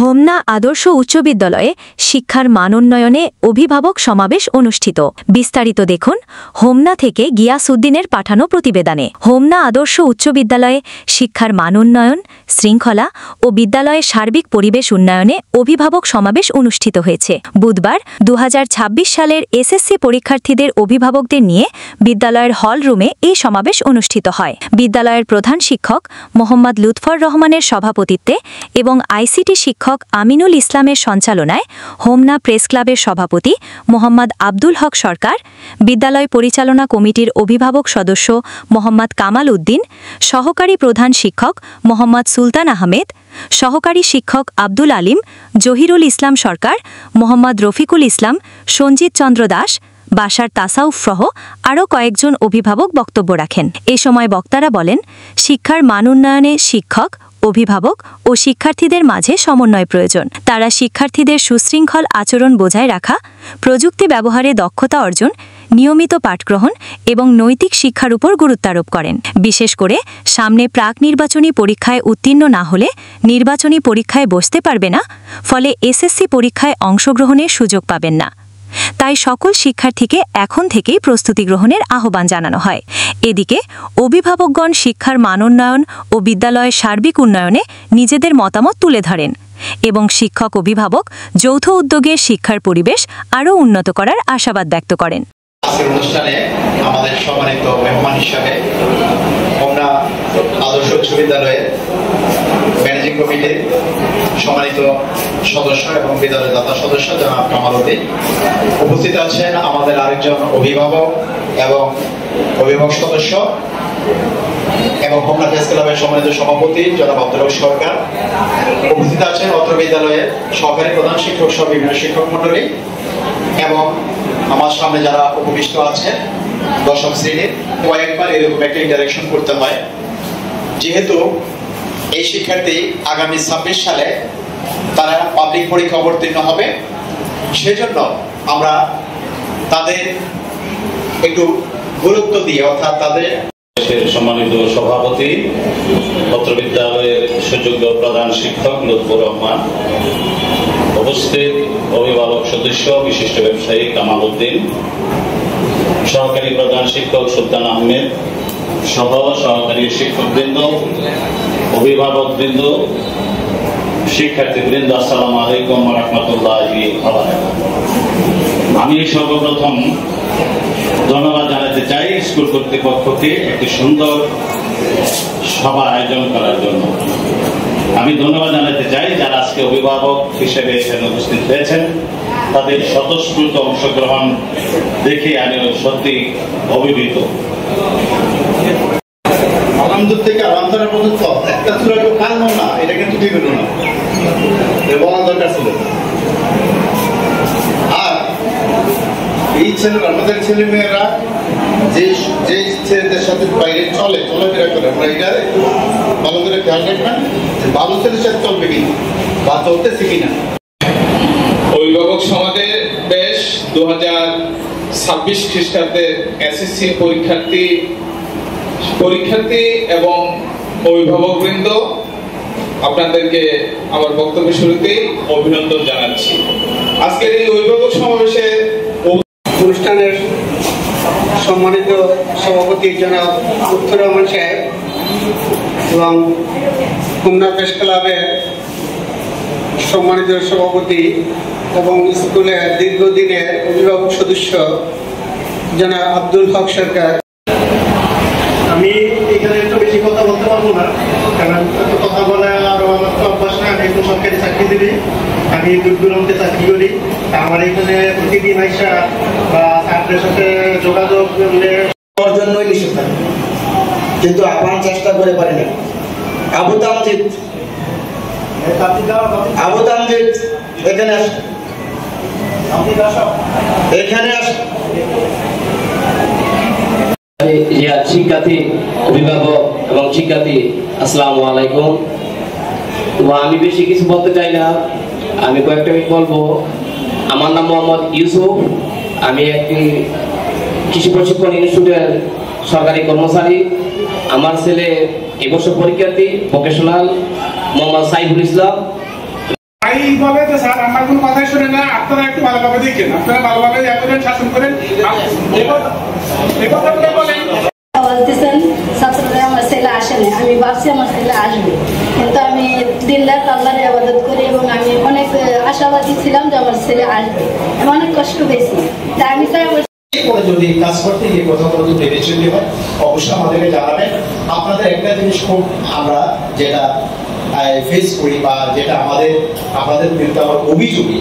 হোমনা আদর্শ উচ্চ বিদ্যালয়ে শিক্ষার মান উন্নয়নে অভিভাবক সমাবেশ অনুষ্ঠিত। বিস্তারিত দেখুন হোমনা থেকে গিয়াসউদ্দিনের পাঠানো প্রতিবেদনে। হোমনা আদর্শ উচ্চ বিদ্যালয়ে শিক্ষার মান উন্নয়ন, শৃঙ্খলা ও বিদ্যালয়ের সার্বিক পরিবেশ উন্নয়নে অভিভাবক সমাবেশ অনুষ্ঠিত হয়েছে। বুধবার 2026 সালের এসএসসি পরীক্ষার্থীদের অভিভাবকদের নিয়ে বিদ্যালয়ের হল রুমে এই সমাবেশ অনুষ্ঠিত হয়। বিদ্যালয়ের প্রধান শিক্ষক মোহাম্মদ লুৎফর রহমানের সভাপতিত্বে এবং আইসিটি শিক্ষক আমিনুল ইসলামের সঞ্চালনায় হোমনা প্রেস ক্লাবের সভাপতি মোহাম্মদ আব্দুল হক সরকার, বিদ্যালয় পরিচালনা কমিটির অভিভাবক সদস্য মোহাম্মদ কামাল উদ্দিন, সহকারী প্রধান শিক্ষক মোহাম্মদ সুলতান আহমেদ, সহকারী শিক্ষক আব্দুল আলিম, জহিরুল ইসলাম সরকার, মোহাম্মদ রফিকুল ইসলাম, সঞ্জিত চন্দ্র দাস, বাসার তাসাউফ সহ আরও কয়েকজন অভিভাবক বক্তব্য রাখেন। এ সময় বক্তারা বলেন, শিক্ষার মান উন্নয়নে শিক্ষক, অভিভাবক ও শিক্ষার্থীদের মাঝে সমন্বয় প্রয়োজন। তারা শিক্ষার্থীদের সুশৃঙ্খল আচরণ বজায় রাখা, প্রযুক্তি ব্যবহারে দক্ষতা অর্জন, নিয়মিত পাঠগ্রহণ এবং নৈতিক শিক্ষার উপর গুরুত্বারোপ করেন। বিশেষ করে সামনে প্রাক নির্বাচনী পরীক্ষায় উত্তীর্ণ না হলে নির্বাচনী পরীক্ষায় বসতে পারবে না, ফলে এসএসসি পরীক্ষায় অংশগ্রহণের সুযোগ পাবেন না। তাই সকল শিক্ষার্থীকে এখন থেকেই প্রস্তুতি গ্রহণের আহ্বান জানানো হয়। এদিকে অভিভাবকগণ শিক্ষার মান উন্নয়ন ও বিদ্যালয়ের সার্বিক উন্নয়নে নিজেদের মতামত তুলে ধরেন এবং শিক্ষক অভিভাবক যৌথ উদ্যোগে শিক্ষার পরিবেশ আরও উন্নত করার আশাবাদ ব্যক্ত করেন। আজকের অনুষ্ঠানে আমাদের সম্মানিত মেহমান হিসাবে হোমনা আদর্শ উচ্চ বিদ্যালয়ের ম্যানেজিং কমিটির সম্মানিত সদস্য এবং বিদ্যালয়ের দাতা সদস্য জনাব কামাল উদ্দিন উপস্থিত আছেন। আমাদের আরেকজন অভিভাবক এবং অভিভাবক সদস্য এবং হোমনা প্রেস ক্লাবের সম্মানিত সভাপতি জনাব আব্দুল হক সরকার উপস্থিত আছেন। অত্র বিদ্যালয়ের সহকারী প্রধান শিক্ষক সহ বিভিন্ন শিক্ষক মন্ডলী এবং আমার সামনে যারা উপবিষ্ট আছেন দশম শ্রেণীর। কয়েকবার এরকম একটা ইন্টারেকশন করতে হয়, যেহেতু এই শিক্ষার্থী আগামী 26 সালে তারা পাবলিক পরীক্ষা অবতীর্ণ হবে, সেজন্য আমরা তাদের একটু গুরুত্ব দিয়ে অর্থাৎ তাদের সম্মানিত সভাপতি, পত্র বিদ্যালয়ের সুযোগ্য প্রধান শিক্ষক লুৎফর রহমান, উপস্থিত অভিভাবক সদস্য বিশিষ্ট ব্যবসায়ী কামাল উদ্দিন, সহকারী প্রধান শিক্ষক সুলতান আহমেদ সহ সহকারী শিক্ষকবৃন্দ, অভিভাবকবৃন্দ, শিক্ষার্থীবৃন্দ, আসসালামু আলাইকুম ওয়া রাহমাতুল্লাহি ওয়া বারাকাতুহু। আমি সর্বপ্রথম ধন্যবাদ জানাতে চাই স্কুল কর্তৃপক্ষকে একটি সুন্দর সভা আয়োজন করার জন্য। আমি ধন্যবাদ জানাতে চাই যারা আজকে অভিভাবক হিসেবে এখানে উপস্থিত হয়েছেন, তাদের স্বতঃস্ফূর্ত অংশগ্রহণ দেখে আমি সত্যি অভিভূত। আলহামদুল থেকে আলহামদুলিল্লাহ পর্যন্ত একটা সূরা কেউ কানলো না, এটা কিন্তু ঠিক হলো না, বলা দরকার ছিল। আর এই ছেলেরা, আমাদের ছেলে মেয়েরা যে যে ছেলেদের সাথে বাইরে চলাফেরা করে, আমরা এটা একটু ভালো করে খেয়াল রাখবেন যে ভালো ছেলের সাথে চলবে কিনা বা চলতেছে কিনা। অভিভাবক সমাজে বেশ 2026 খ্রিস্টাব্দের এসএসসি পরীক্ষার্থী এবং অভিভাবকবৃন্দ, আপনাদেরকে আমার বক্তব্য শুরুতেই অভিনন্দন জানাচ্ছি। আজকের এই অভিভাবক সমাবেশে অনুষ্ঠানের সম্মানিত সভাপতি জনাব লুৎফর রহমান সাহেব এবং হোমনা প্রেস ক্লাবের সম্মানিত সভাপতি এবং স্কুলের দীর্ঘদিনের অভিভাবক সদস্য জনাব আব্দুল হক সরকার। আমি এখানে একটু বেশি কথা বলতে পারবো না, কারণ কথা বলে আরো আমার তো অভ্যাস না। আমি একটু সরকারি চাকরিজীবী, আমি দূরদূরান্তে চাকরি করি। আমার এখানে প্রতিদিন আইসা বা ছাত্রের সাথে যোগাযোগ করার জন্যই নিষেধাজ্ঞা, কিন্তু আপ্রাণ চেষ্টা করে পারি না। আবু তামজিদ এখানে আস, এখানে আস। শিক্ষার্থী, অভিভাবক এবং শিক্ষার্থী, আসসালামু আলাইকুম। আমি বেশি কিছু বলতে চাই না, আমি কয়েকটা মিনিট বলবো। আমার নাম মোহাম্মদ ইউসুফ, আমি একটি কৃষি প্রশিক্ষণ ইনস্টিটিউটের সরকারি কর্মচারী। আমার ছেলে এবছর পরীক্ষার্থী ভোকেশনাল মোহাম্মদ সাইফুল ইসলাম। ভাই বলে যে স্যার আমার কোনো কথাই শুনে না, আপনারা একটু ভালোভাবে দেখেন, আপনারা ভালোভাবে শাসন করেন, এই কথাগুলো বলেন। বলতেছেন ছাত্ররা আমার ছেলে আসেনি, আমি ভাবছি আমার ছেলে আসবে, কিন্তু আমি দিন রাত আল্লাহর ইবাদত করি এবং আমি অনেক আশাবাদী ছিলাম যে আমার ছেলে আসবে। আমি অনেক কষ্ট পেয়েছি, তাই আমি চাই যদি কাজ করতে গিয়ে কোথাও কোনো বিবেচনা হয় অবশ্যই আমাদেরকে জানাবেন। আপনাদের একটা জিনিস খুব আমরা যেটা ফেস করি বা যেটা আমাদের আপনাদের বিরুদ্ধে আমার অভিযোগই